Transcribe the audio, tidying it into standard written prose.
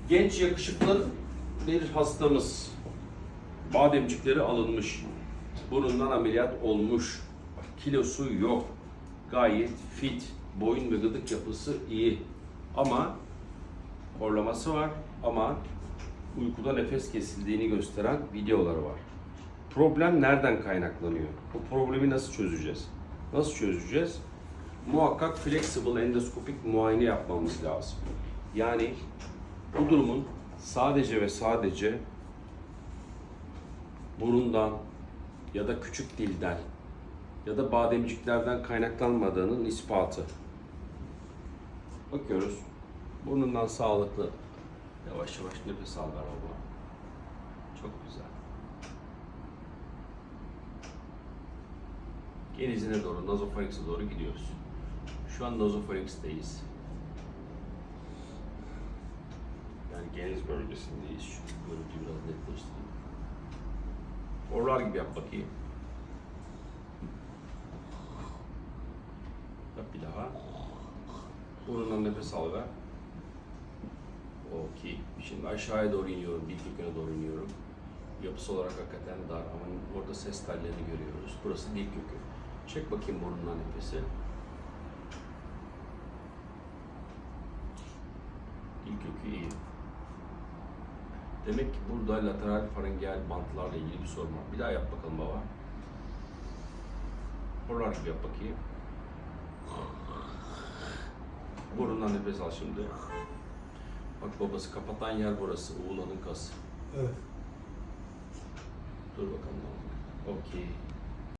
Genç yakışıklı bir hastamız. Bademcikleri alınmış. Burundan ameliyat olmuş. Kilosu yok. Gayet fit. Boyun ve gıdık yapısı iyi. Ama horlaması var. Ama uykuda nefes kesildiğini gösteren videoları var. Problem nereden kaynaklanıyor? Bu problemi nasıl çözeceğiz? Nasıl çözeceğiz? Muhakkak flexible endoskopik muayene yapmamız lazım. Yani bu durumun sadece ve sadece burundan ya da küçük dilden ya da bademciklerden kaynaklanmadığının ispatı. Bakıyoruz. Burnundan sağlıklı. Yavaş yavaş nefes al baba. Çok güzel. Genizine doğru, nazopharynx'e doğru gidiyoruz. Şu an nazopharynx'teyiz. Yani geniz bölgesindeyiz. Şu görüntüyü biraz netleştireyim. Horlar gibi yap bakayım. Yap bir daha. Burundan nefes al ver. Okey. Şimdi aşağıya doğru iniyorum, dil köküne doğru iniyorum. Yapısı olarak hakikaten dar ama orada ses tellerini görüyoruz. Burası dil kökü. Çek bakayım burnundan nefesi. Dil kökü iyi. Demek ki burada lateral farengeal bantlarla ilgili bir sorun var. Bir daha yap bakalım baba. Horlar gibi yap bakayım. Burundan nefes al şimdi. Bak babası kapatan yer burası. Uğulanın kası. Evet. Dur bakalım. Okey.